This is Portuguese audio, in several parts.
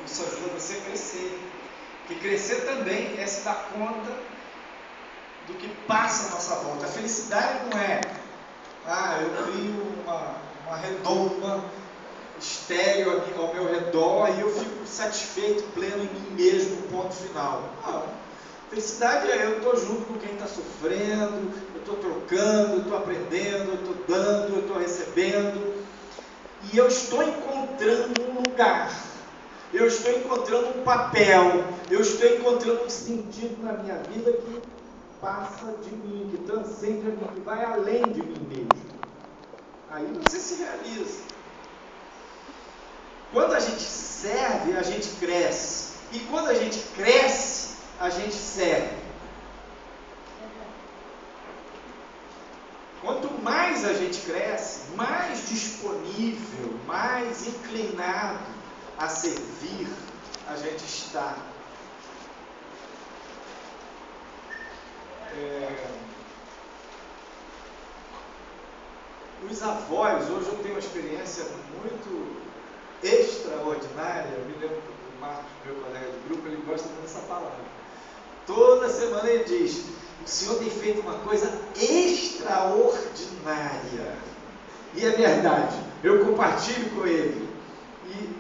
Isso ajuda você a crescer. E crescer também é se dar conta do que passa à nossa volta. A felicidade não é, eu crio uma redoma estéreo ao meu redor e eu fico satisfeito, pleno em mim mesmo, ponto final. Não. Felicidade é eu estou junto com quem está sofrendo, eu estou trocando, eu estou aprendendo, eu estou dando, eu estou recebendo, e eu estou encontrando um lugar, eu estou encontrando um papel, eu estou encontrando um sentido na minha vida que passa de mim, que transcende a mim, que vai além de mim mesmo. Aí você se realiza. Quando a gente serve, a gente cresce. E quando a gente cresce, a gente serve. Quanto mais a gente cresce, mais disponível, mais inclinado a servir a gente está. Os avós, hoje eu tenho uma experiência muito extraordinária. Eu me lembro do Marcos, meu colega de grupo, ele gosta muito dessa palavra. Toda semana ele diz: o senhor tem feito uma coisa extraordinária. E é verdade, eu compartilho com ele. E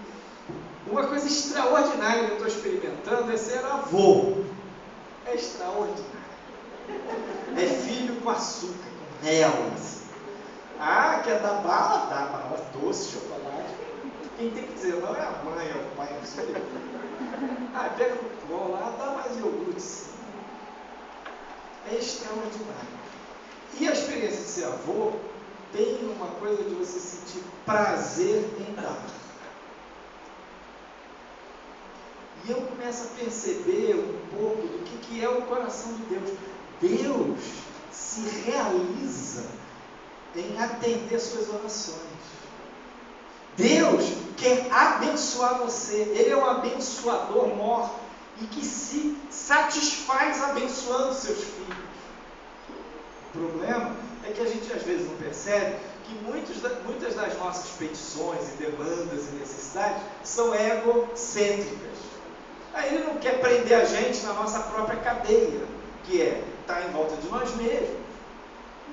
uma coisa extraordinária que eu estou experimentando é ser avô. É extraordinário. É filho com açúcar, com mel. Assim. Quer dar bala? Dá bala doce, chocolate. Quem tem que dizer não é a mãe, é o pai, é o filho. Pega no colo lá, dá mais iogurte. É extraordinário. E a experiência de ser avô tem uma coisa de você sentir prazer em dar. E eu começo a perceber um pouco do que é o coração de Deus. Deus se realiza em atender suas orações. Deus quer abençoar você. Ele é um abençoador mor e que se satisfaz abençoando seus filhos. O problema é que a gente às vezes não percebe que muitas das nossas petições e demandas e necessidades são egocêntricas. Aí ele não quer prender a gente na nossa própria cadeia, que é estar em volta de nós mesmos.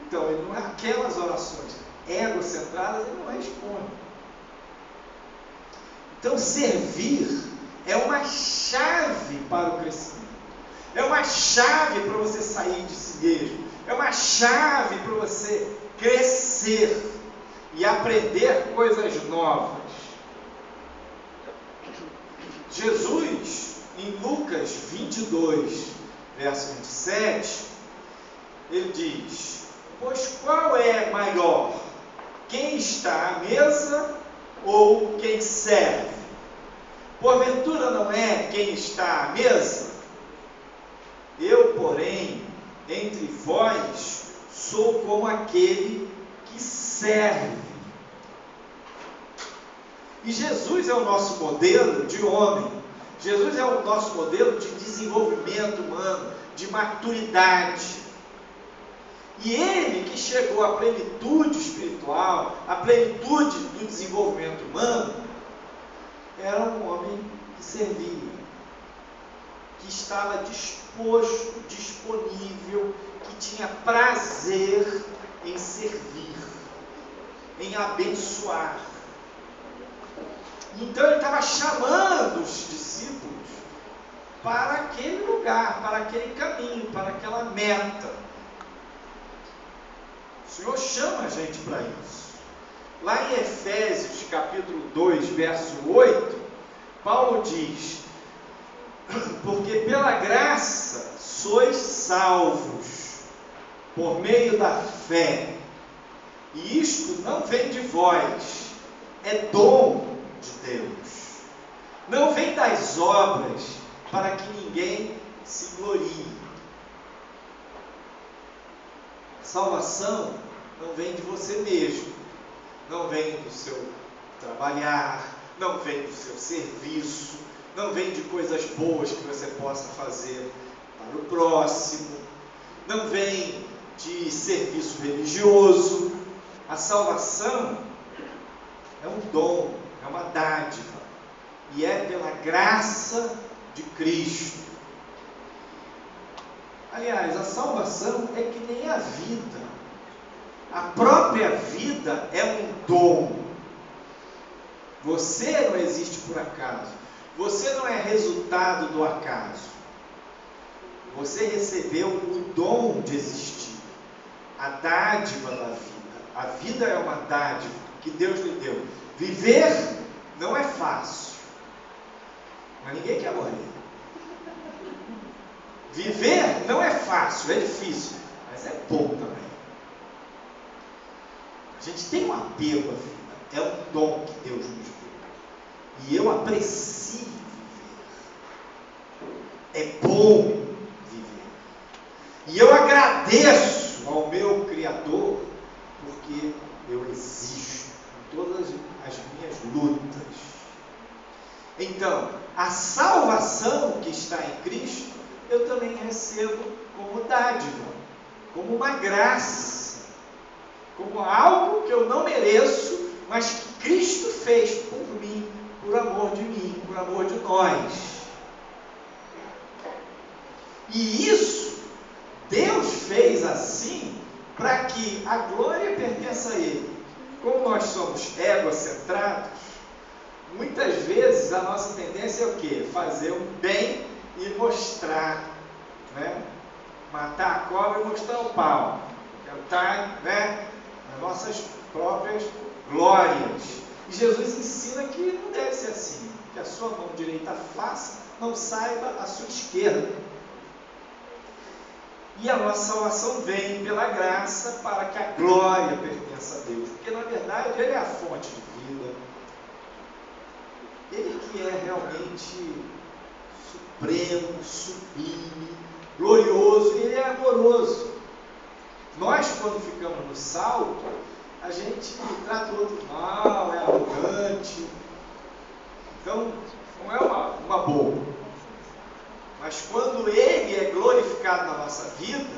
Então ele não é aquelas orações egocentradas, ele não responde. Então servir é uma chave para o crescimento. É uma chave para você sair de si mesmo. É uma chave para você crescer e aprender coisas novas. Jesus, em Lucas 22, verso 27, ele diz: pois qual é maior? Quem está à mesa ou quem serve? Porventura não é quem está à mesa? Eu, porém, entre vós, sou como aquele que serve. E Jesus é o nosso modelo de homem. Jesus é o nosso modelo de desenvolvimento humano, de maturidade. E ele que chegou à plenitude espiritual, à plenitude do desenvolvimento humano, era um homem que servia, que estava disposto, disponível, que tinha prazer em servir, em abençoar. Então ele estava chamando os discípulos para aquele lugar, para aquele caminho, para aquela meta. O Senhor chama a gente para isso. Lá em Efésios capítulo 2, verso 8, Paulo diz: porque pela graça sois salvos, por meio da fé, e isto não vem de vós, é dom de Deus, não vem das obras, para que ninguém se glorie. Salvação não vem de você mesmo, não vem do seu trabalhar, não vem do seu serviço, não vem de coisas boas que você possa fazer para o próximo, não vem de serviço religioso. A salvação é um dom, é uma dádiva. e é pela graça de Cristo. Aliás, a salvação é que nem a vida. A própria vida é um dom. Você não existe por acaso. Você não é resultado do acaso. Você recebeu o dom de existir, a dádiva da vida. A vida é uma dádiva que Deus lhe deu. Viver não é fácil, mas ninguém quer morrer. Viver não é fácil, é difícil, mas é bom também. A gente tem um apego à vida, é um dom que Deus nos deu. E eu aprecio viver. É bom viver. E eu agradeço ao meu Criador, porque eu existo em todas as minhas lutas. Então, a salvação que está em Cristo, eu também recebo como dádiva, como uma graça, como algo que eu não mereço, mas que Cristo fez por mim, por amor de mim, por amor de nós. E isso, Deus fez assim, para que a glória pertença a Ele. Como nós somos egocentrados, muitas vezes a nossa tendência é o quê? Fazer o bem e mostrar, né? Matar a cobra e mostrar o pau. Cantar, né? As nossas próprias glórias. E Jesus ensina que não deve ser assim. Que a sua mão direita faça, não saiba a sua esquerda. E a nossa salvação vem pela graça para que a glória pertença a Deus. Porque na verdade Ele é a fonte de vida. Ele que é realmente supremo, sublime, glorioso, Ele é amoroso. Nós, quando ficamos no salto, a gente trata o outro mal, é arrogante. Então, não é uma boa. Mas quando Ele é glorificado na nossa vida,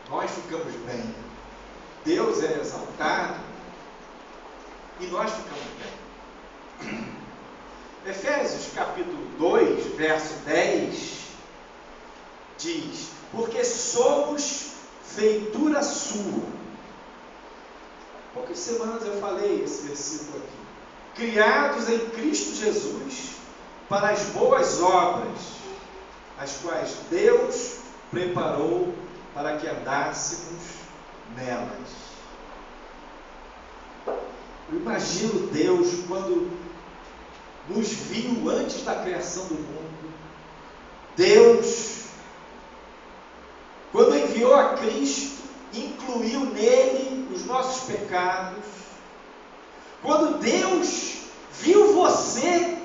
nós ficamos bem. Deus é exaltado e nós ficamos bem. Efésios capítulo 2, verso 10, diz: porque somos feitura sua. Poucas semanas eu falei esse versículo aqui. Criados em Cristo Jesus para as boas obras, as quais Deus preparou para que andássemos nelas. Eu imagino Deus quando nos viu antes da criação do mundo. Deus, quando enviou a Cristo, incluiu nele os nossos pecados. Quando Deus viu você,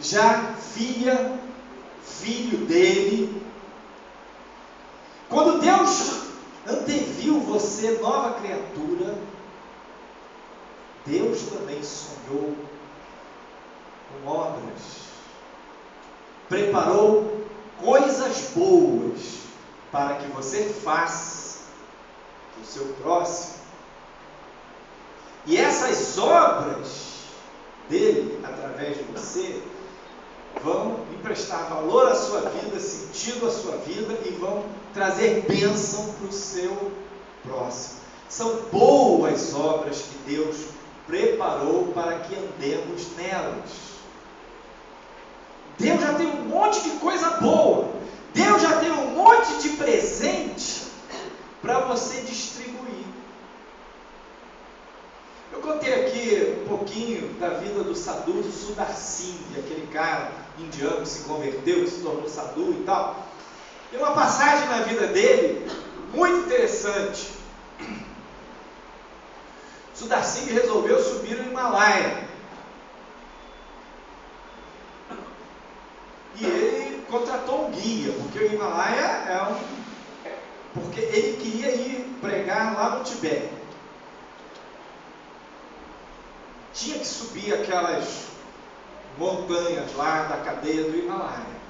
já filha, filho dele. Quando Deus anteviu você, nova criatura, Deus também sonhou com obras, preparou coisas boas para que você faça o seu próximo. E essas obras dele, através de você, vão emprestar valor à sua vida, sentido à sua vida e vão trazer bênção para o seu próximo. São boas obras que Deus preparou para que andemos nelas. Deus já tem um monte de coisa boa. Deus já tem um monte de presente para você distribuir. Eu contei aqui um pouquinho da vida do Sadhu Sundar Singh, aquele cara indiano que se converteu, que se tornou sadhu e tal. Tem uma passagem na vida dele muito interessante. Sundar Singh resolveu subir o Himalaia. E ele contratou um guia, porque o Himalaia porque ele queria ir pregar lá no Tibete. Tinha que subir aquelas montanhas lá da cadeia do Himalaia.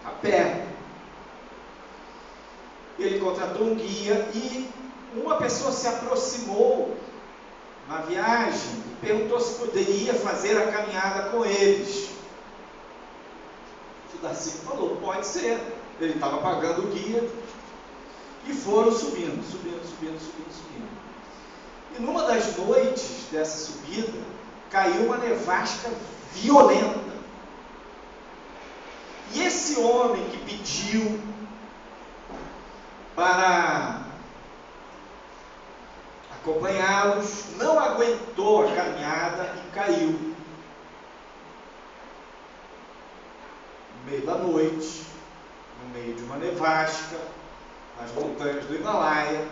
A pé. ele contratou um guia e uma pessoa se aproximou na viagem e perguntou se poderia fazer a caminhada com eles. O Darcy falou, pode ser. Ele estava pagando o guia e foram subindo. E numa das noites dessa subida, caiu uma nevasca violenta. E esse homem que pediu para acompanhá-los não aguentou a caminhada e caiu. No meio da noite, no meio de uma nevasca, nas montanhas do Himalaia,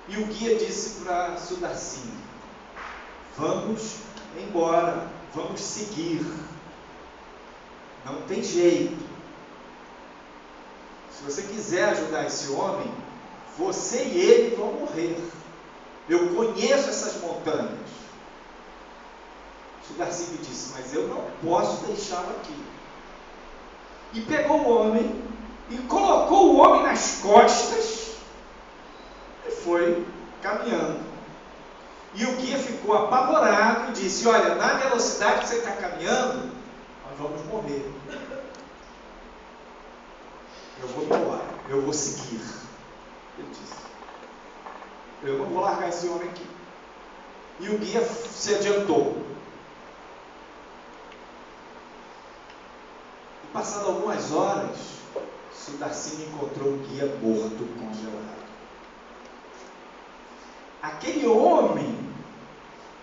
e o guia disse para Sudarsini, vamos embora, vamos seguir, não tem jeito. Se você quiser ajudar esse homem, você e ele vão morrer. Eu conheço essas montanhas. Sudarsini disse, mas eu não posso deixá-lo aqui. E pegou o homem e colocou o homem nas costas e foi caminhando. E o guia ficou apavorado e disse, olha, na velocidade que você está caminhando, nós vamos morrer. Eu vou embora, eu vou seguir. Ele disse, eu não vou largar esse homem aqui. E o guia se adiantou. E passado algumas horas, Sudarsini encontrou o guia morto, congelado. Aquele homem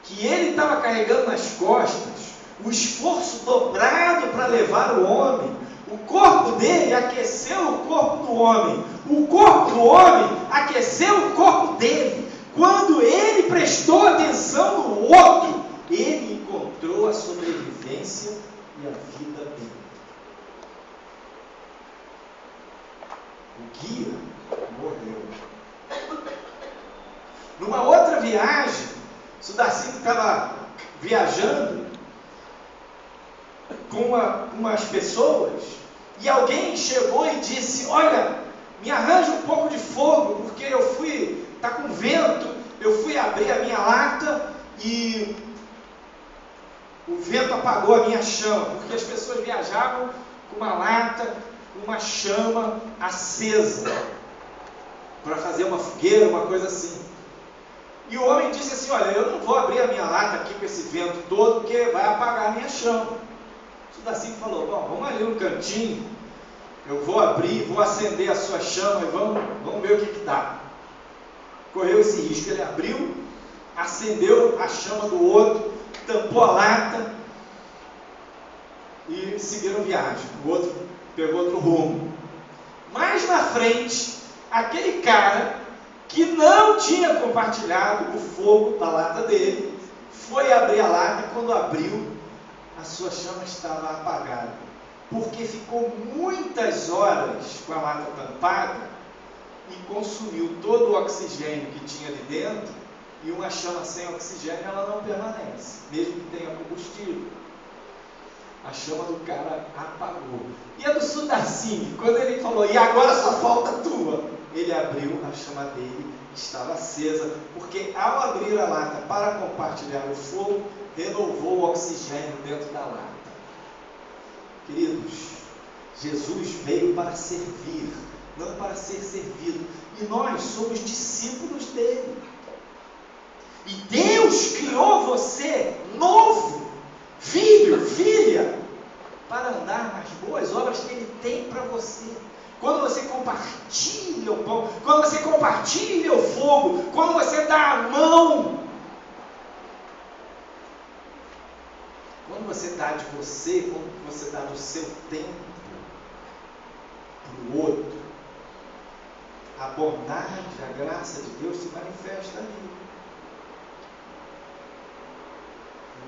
que ele estava carregando nas costas, o esforço dobrado para levar o homem, o corpo dele aqueceu o corpo do homem, o corpo do homem aqueceu o corpo dele. Quando ele prestou atenção no outro, ele encontrou a sobrevivência e a vida dele. O guia morreu. Numa outra viagem, Sudarsini estava viajando com umas pessoas e alguém chegou e disse, olha, me arranja um pouco de fogo, porque está com vento, eu fui abrir a minha lata e o vento apagou a minha chama, porque as pessoas viajavam com uma lata, uma chama acesa, para fazer uma fogueira, uma coisa assim. E o homem disse assim, olha, eu não vou abrir a minha lata aqui com esse vento todo, porque vai apagar a minha chama. O Sudarsini falou, bom, vamos ali no cantinho, eu vou abrir, vou acender a sua chama e vamos ver o que dá. Correu esse risco, ele abriu, acendeu a chama do outro, tampou a lata e seguiram viagem. O outro pegou outro rumo. Mais na frente, aquele cara que não tinha compartilhado o fogo da lata dele, foi abrir a lata e quando abriu, a sua chama estava apagada, porque ficou muitas horas com a lata tampada e consumiu todo o oxigênio que tinha ali dentro, e uma chama sem oxigênio ela não permanece, mesmo que tenha combustível. A chama do cara apagou. E a do Sudarsini, quando ele falou, e agora só falta a tua, ele abriu, a chama dele estava acesa, porque ao abrir a lata para compartilhar o fogo, renovou o oxigênio dentro da lata. Queridos, Jesus veio para servir, não para ser servido. E nós somos discípulos dele. E Deus criou você novo, filho, filha, para andar nas boas obras que Ele tem para você. Quando você compartilha o pão, quando você compartilha o fogo, quando você dá a mão, quando você dá de você, quando você dá do seu tempo para o outro, a bondade, a graça de Deus se manifesta ali.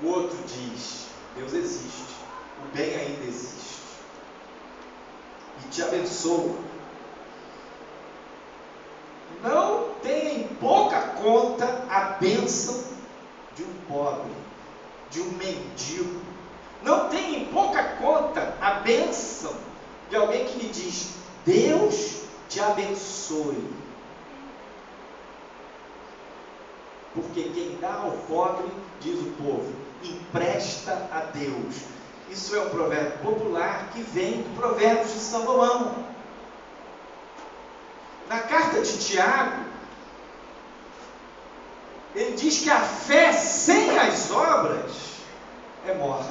O outro diz, Deus existe, o bem ainda existe, e te abençoa. Não tenha em pouca conta a bênção de um pobre, de um mendigo. Não tenha em pouca conta a bênção de alguém que lhe diz, Deus te abençoe. Porque quem dá ao pobre, diz o povo, empresta a Deus. Isso é um provérbio popular que vem do Provérbios de Salomão. Na carta de Tiago, ele diz que a fé sem as obras é morta.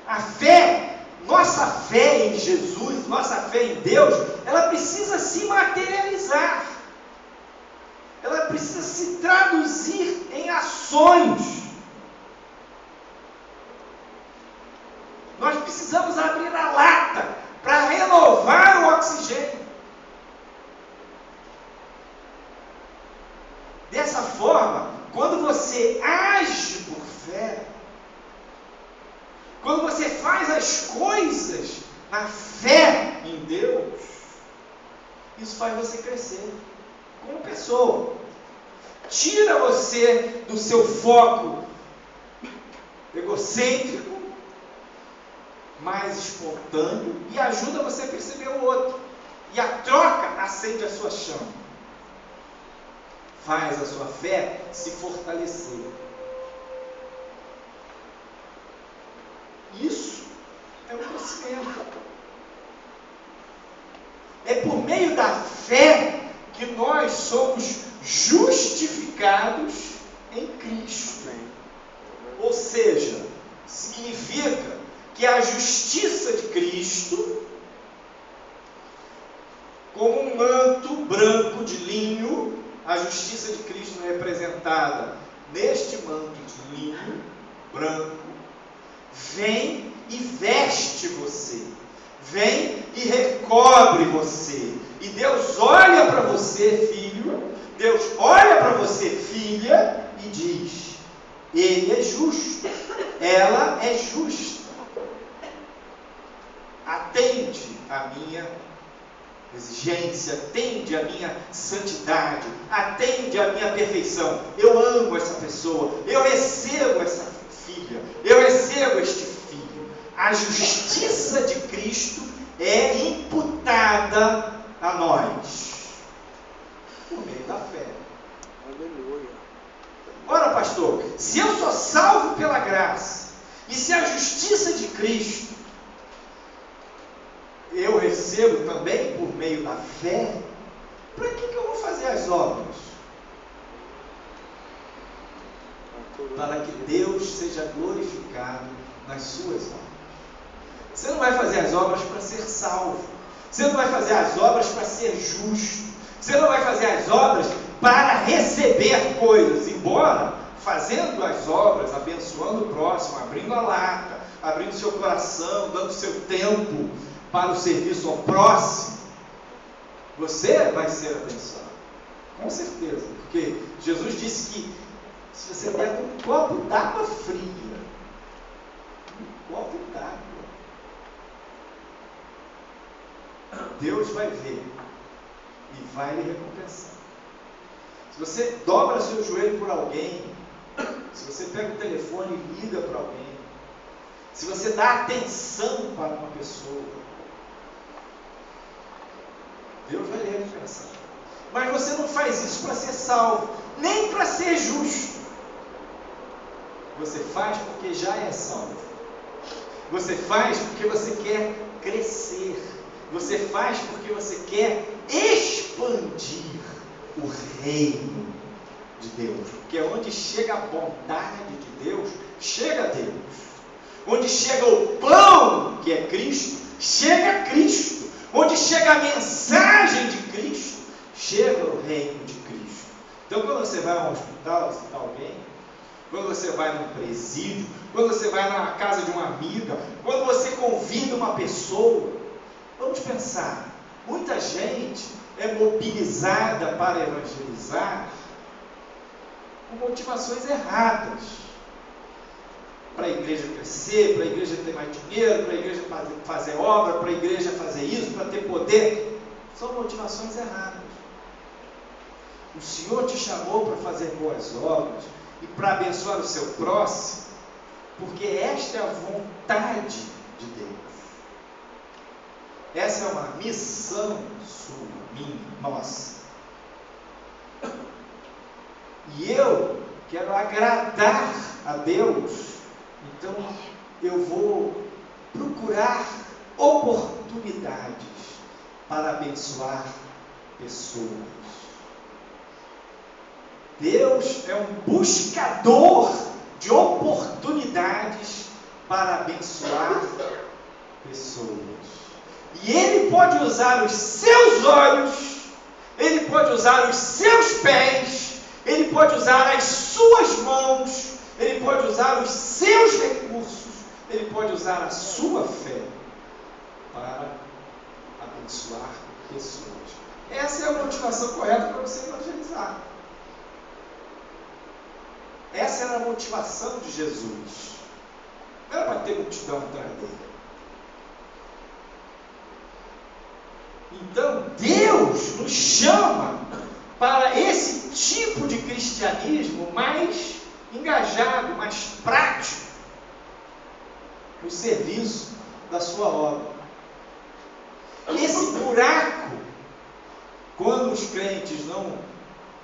A fé, nossa fé em Jesus, nossa fé em Deus, ela precisa se materializar. Ela precisa se traduzir em ações. Nós precisamos abrir a lata para renovar o oxigênio. Dessa forma, quando você age por fé, quando você faz as coisas na fé em Deus, isso faz você crescer como pessoa. Tira você do seu foco egocêntrico, mais espontâneo, e ajuda você a perceber o outro. E a troca acende a sua chama. Faz a sua fé se fortalecer. Isso é o crescimento. É por meio da fé que nós somos justificados em Cristo. Ou seja, significa que a justiça de Cristo, como um manto branco de linho, a justiça de Cristo é representada neste manto de linho branco, vem e veste você, vem e recobre você, e Deus olha para você, filho, Deus olha para você, filha, e diz: ele é justo, ela é justa, atende a minha exigência, atende a minha santidade, atende a minha perfeição. Eu amo essa pessoa, eu recebo essa filha, eu recebo este filho. A justiça de Cristo é imputada a nós por meio da fé. Aleluia. Ora, pastor, se eu sou salvo pela graça, e se a justiça de Cristo eu recebo também por meio da fé, para que eu vou fazer as obras? Para que Deus seja glorificado nas suas obras. Você não vai fazer as obras para ser salvo. Você não vai fazer as obras para ser justo. Você não vai fazer as obras para receber coisas. Embora fazendo as obras, abençoando o próximo, abrindo a lata, abrindo seu coração, dando seu tempo para o serviço ao próximo, você vai ser abençoado, com certeza, porque Jesus disse que se você pega um copo d'água fria, Deus vai ver e vai lhe recompensar. Se você dobra seu joelho por alguém, se você pega o telefone e liga para alguém, se você dá atenção para uma pessoa, Deus vai lhe recompensar. Mas você não faz isso para ser salvo, nem para ser justo. Você faz porque já é salvo. Você faz porque você quer crescer. Você faz porque você quer expandir o reino de Deus. Porque onde chega a bondade de Deus, chega Deus. Onde chega o pão, que é Cristo, chega Cristo. Onde chega a mensagem de Cristo, chega o reino de Cristo. Então, quando você vai a um hospital visitar alguém, quando você vai num presídio, quando você vai na casa de uma amiga, quando você convida uma pessoa, vamos pensar, muita gente é mobilizada para evangelizar com motivações erradas. Para a igreja crescer, para a igreja ter mais dinheiro, para a igreja fazer obra, para a igreja fazer isso, para ter poder. São motivações erradas. O Senhor te chamou para fazer boas obras e para abençoar o seu próximo, porque esta é a vontade de Deus. Essa é uma missão sua, minha, nossa. E eu quero agradar a Deus, então eu vou procurar oportunidades para abençoar pessoas. Deus é um buscador de oportunidades para abençoar pessoas. E Ele pode usar os seus olhos, Ele pode usar os seus pés, Ele pode usar as suas mãos, Ele pode usar os seus recursos, Ele pode usar a sua fé para abençoar pessoas. Essa é a motivação correta para você evangelizar. Essa era a motivação de Jesus. Não era para ter multidão atrás dele. Então, Deus nos chama para esse tipo de cristianismo mais engajado, mais prático, no serviço da sua obra. Esse buraco, quando os crentes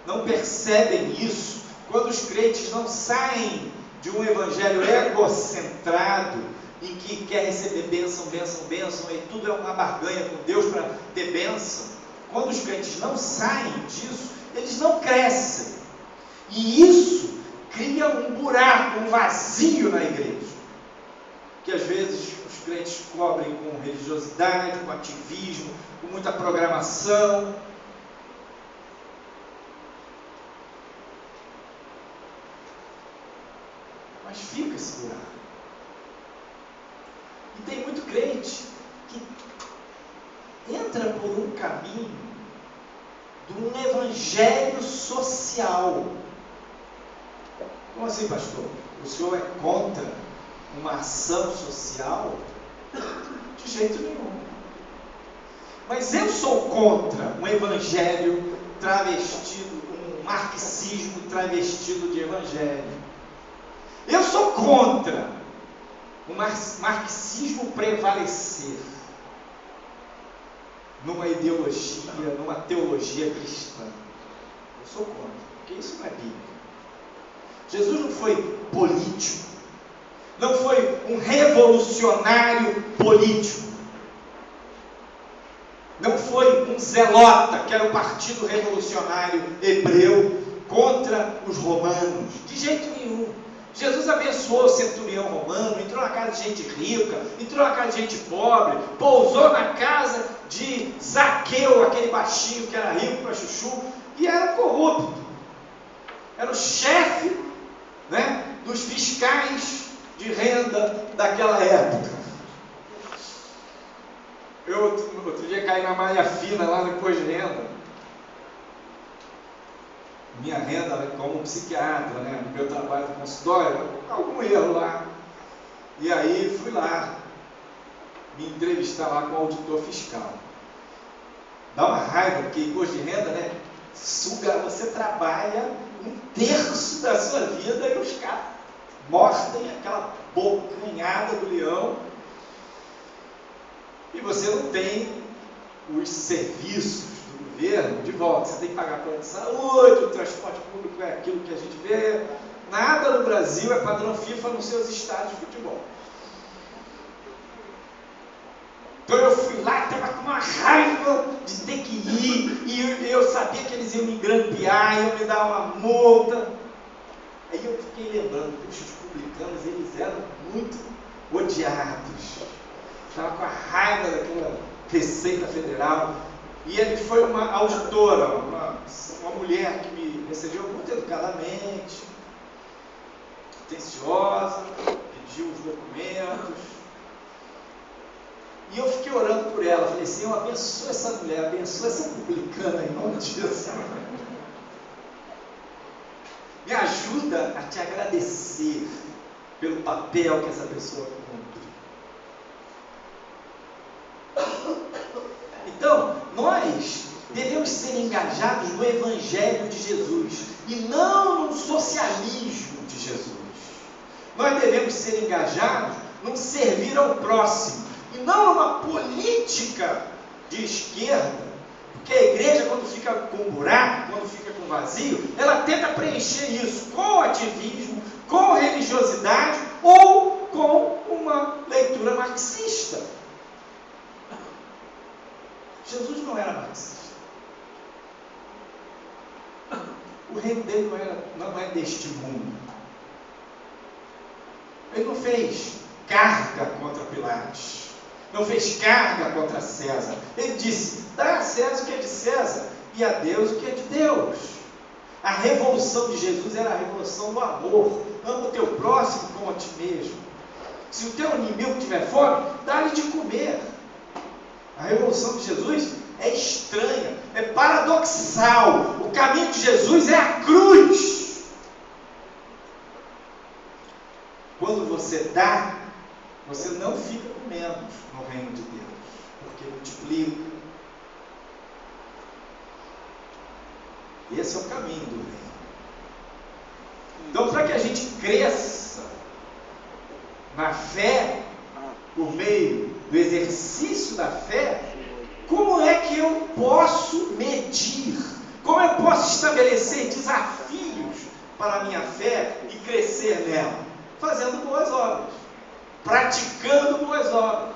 não percebem isso, quando os crentes não saem de um evangelho egocentrado, em que quer receber bênção, bênção, bênção, e tudo é uma barganha com Deus para ter bênção, quando os crentes não saem disso, eles não crescem, e isso cria um buraco, um vazio na igreja, que às vezes os crentes cobrem com religiosidade, com ativismo, com muita programação. Mas fica esse buraco. E tem muito crente que entra por um caminho de um evangelho social. Como assim, pastor? O senhor é contra uma ação social? De jeito nenhum. Mas eu sou contra um evangelho travestido, um marxismo travestido de evangelho. Eu sou contra o marxismo prevalecer numa ideologia, numa teologia cristã. Eu sou contra, porque isso não é bíblico. Jesus não foi político, não foi um revolucionário político, não foi um zelota, que era o partido revolucionário hebreu contra os romanos, de jeito nenhum. Jesus abençoou o centurião romano, entrou na casa de gente rica, entrou na casa de gente pobre, pousou na casa de Zaqueu, aquele baixinho que era rico para chuchu, e era corrupto. Era o chefe, né, dos fiscais de renda daquela época. Eu outro dia caí na malha fina lá no imposto de renda. Minha renda como psiquiatra, né, no meu trabalho no consultório, algum erro lá. E aí fui lá me entrevistar lá com o auditor fiscal. Dá uma raiva, porque imposto de renda, né, suga, você trabalha um terço da sua vida e os caras mordem aquela bocanhada do leão e você não tem os serviços governo, de volta, você tem que pagar plano de saúde, o transporte público é aquilo que a gente vê, nada no Brasil é padrão FIFA nos seus estádios de futebol. Então eu fui lá, estava com uma raiva de ter que ir, e eu sabia que eles iam me grampear, iam me dar uma multa. Aí eu fiquei lembrando, puxa, os publicanos, eles eram muito odiados, estava com a raiva daquela Receita Federal. E ele foi uma auditora, uma mulher que me recebeu muito educadamente, atenciosa, pediu os documentos. E eu fiquei orando por ela, falei, Senhor, abençoa essa mulher, abençoa essa publicana em nome de Jesus. Me ajuda a te agradecer pelo papel que essa pessoa cumpre. Então, nós devemos ser engajados no Evangelho de Jesus e não no socialismo de Jesus. Nós devemos ser engajados no servir ao próximo, e não numa política de esquerda, porque a igreja, quando fica com buraco, quando fica com vazio, ela tenta preencher isso com ativismo, com religiosidade ou com uma leitura marxista. Jesus não era marxista. O reino dele não é deste mundo. Ele não fez carga contra Pilatos, não fez carga contra César. Ele disse: dá a César o que é de César e a Deus o que é de Deus. A revolução de Jesus era a revolução do amor. Ama o teu próximo como a ti mesmo. Se o teu inimigo tiver fome, dá-lhe de comer. A revolução de Jesus é estranha, é paradoxal. O caminho de Jesus é a cruz. Quando você dá, você não fica com menos no reino de Deus, porque multiplica. Esse é o caminho do reino. Então, para que a gente cresça na fé, por meio do exercício da fé, como é que eu posso medir? Como eu posso estabelecer desafios para a minha fé e crescer nela? Fazendo boas obras, praticando boas obras.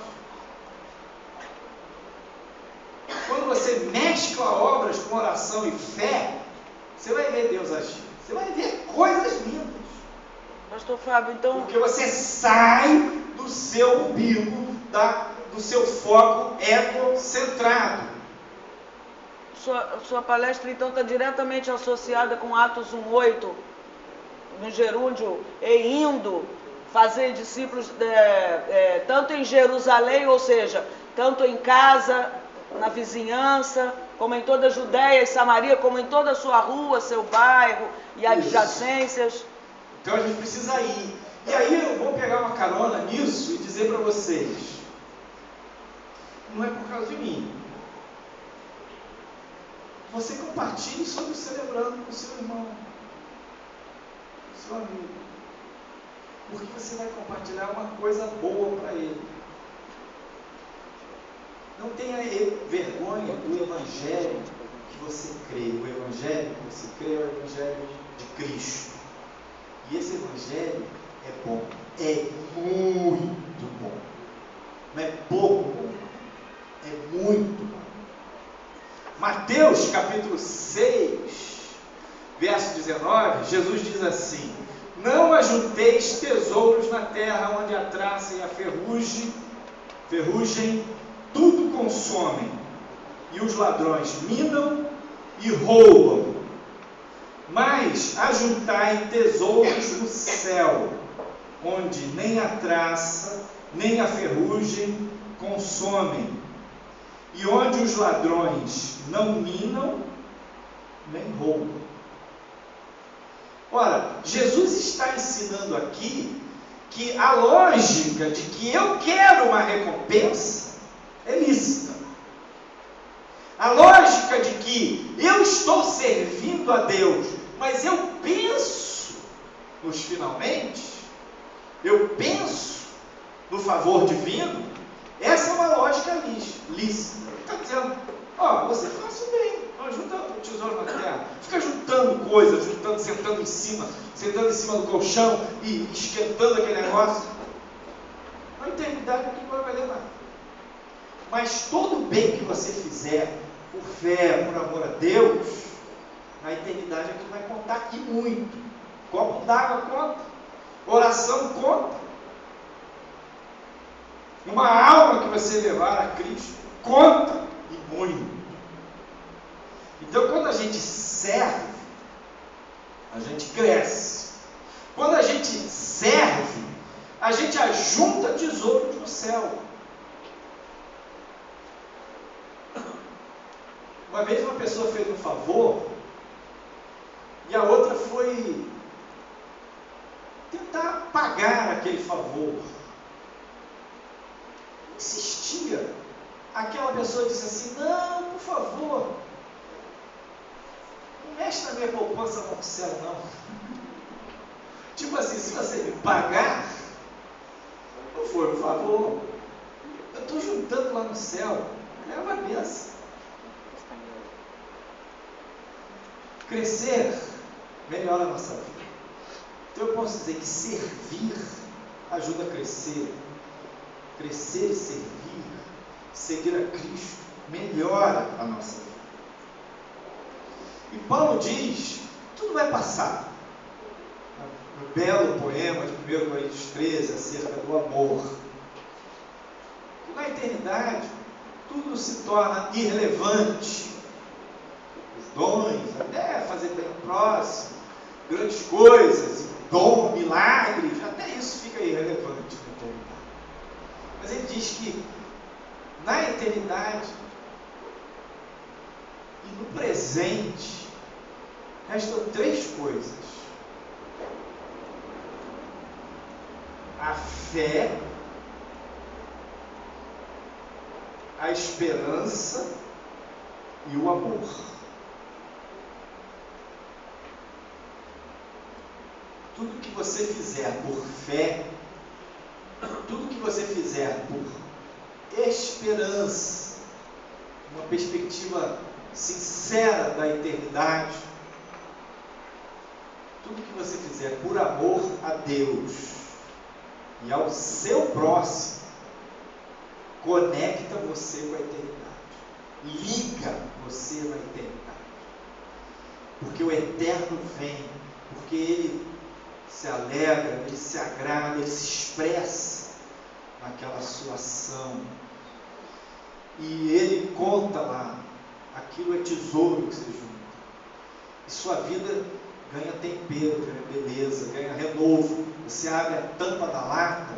Quando você mescla obras com oração e fé, você vai ver Deus agir. Você vai ver coisas lindas. Pastor Fábio, então... Porque você sai do seu umbigo, do seu foco egocentrado. Sua palestra, então, está diretamente associada com Atos 1:8, no gerúndio, e indo fazer discípulos, tanto em Jerusalém, ou seja, tanto em casa, na vizinhança, como em toda a Judéia e Samaria, como em toda a sua rua, seu bairro e adjacências. Então a gente precisa ir. E aí eu vou pegar uma carona nisso e dizer para vocês, não é por causa de mim. Você compartilhe sobre celebrando com o seu irmão, com o seu amigo. Porque você vai compartilhar uma coisa boa para ele. Não tenha vergonha do evangelho que você crê. O evangelho que você crê é o evangelho de Cristo. E esse evangelho é bom. É muito bom. Não é pouco bom. É muito bom. Mateus capítulo 6, verso 19, Jesus diz assim: não ajunteis tesouros na terra, onde a traça e a ferrugem tudo consomem, e os ladrões minam e roubam. Mas ajuntai tesouros no céu, onde nem a traça, nem a ferrugem consomem, e onde os ladrões não minam, nem roubam. Ora, Jesus está ensinando aqui que a lógica de que eu quero uma recompensa é lícita. A lógica de que eu estou servindo a Deus, mas eu penso nos finalmente, eu penso no favor divino, essa é uma lógica lícita. Está dizendo, você faz o bem, junta o tesouro na terra, fica juntando coisas, sentando em cima do colchão e esquentando aquele negócio. Na eternidade não vai valer nada. Mas todo bem que você fizer, por fé, por amor a Deus, na eternidade aquilo vai contar e muito. Copo d'água conta, oração conta. Uma alma que você levar a Cristo conta e muito. Então, quando a gente serve, a gente cresce. Quando a gente serve, a gente ajunta tesouros no céu. Uma vez uma pessoa fez um favor e a outra foi tentar pagar aquele favor. Insistia. Aquela pessoa disse assim: não, por favor, não mexe na minha poupança no céu, não. Tipo assim, se você me pagar, não foi um favor. estou juntando lá no céu. É uma bênção. Crescer melhora a nossa vida. Então eu posso dizer que servir ajuda a crescer. Crescer e servir, seguir a Cristo, melhora a nossa vida. E Paulo diz, tudo vai passar. No belo poema de 1 Coríntios 13, acerca do amor. Que na eternidade, tudo se torna irrelevante. Os dons, até fazer bem ao próximo, grandes coisas, dom, milagres, até isso fica irrelevante na eternidade. Mas ele diz que na eternidade e no presente restam 3 coisas: a fé, a esperança e o amor. Tudo que você fizer por fé, tudo que você fizer por esperança, uma perspectiva sincera da eternidade, tudo que você fizer por amor a Deus e ao seu próximo, conecta você com a eternidade, liga você na eternidade, porque o eterno vem, porque ele se alegra, ele se agrada, ele se expressa naquela sua ação, e ele conta lá, aquilo é tesouro que você junta, e sua vida ganha tempero, ganha beleza, ganha renovo. Você abre a tampa da lata,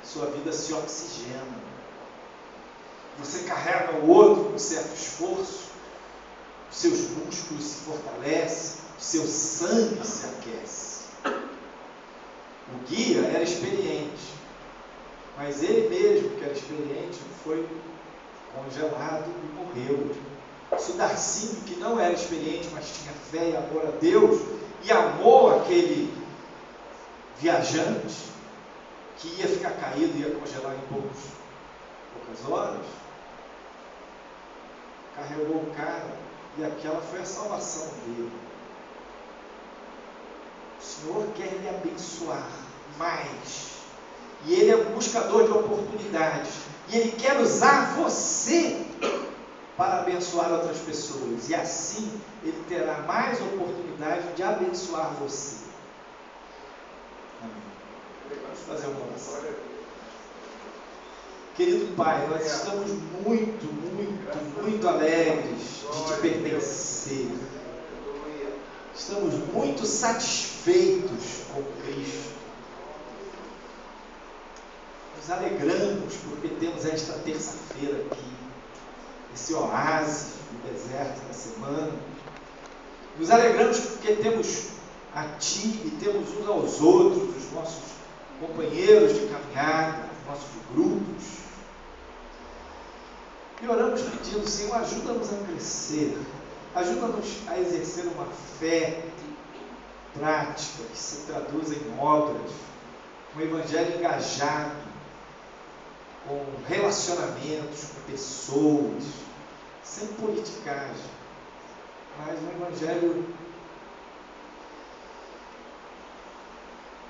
sua vida se oxigena, você carrega o outro com certo esforço, os seus músculos se fortalecem, o seu sangue se aquece. O guia era experiente, mas ele mesmo, que era experiente, foi congelado e morreu. Sudarcinho, que não era experiente, mas tinha fé e amor a Deus, e amou aquele viajante, que ia ficar caído, ia congelar em poucas horas, carregou o cara, e aquela foi a salvação dele. O Senhor quer lhe abençoar mais, e Ele é um buscador de oportunidades, e Ele quer usar você para abençoar outras pessoas, e assim Ele terá mais oportunidade de abençoar você. Amém. Vamos fazer uma oração. Querido Pai, nós estamos muito alegres de te pertencer. Estamos muito satisfeitos com Cristo. Nos alegramos porque temos esta terça-feira aqui, esse oásis do deserto da semana. Nos alegramos porque temos a Ti e temos uns aos outros, os nossos companheiros de caminhada, os nossos grupos. E oramos pedindo, Senhor, ajuda-nos a crescer, ajuda-nos a exercer uma fé prática que se traduz em obras, um evangelho engajado, com relacionamentos, com pessoas, sem politicagem, mas um evangelho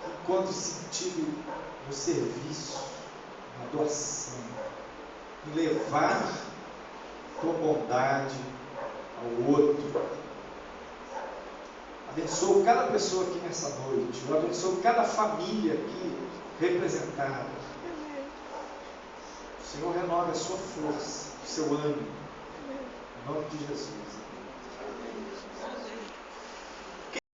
que encontre sentido no serviço, na doação, em levar tua bondade ao outro. Abençoa cada pessoa aqui nessa noite, eu abençoo cada família aqui representada. O Senhor renova a sua força, o seu ânimo, em nome de Jesus.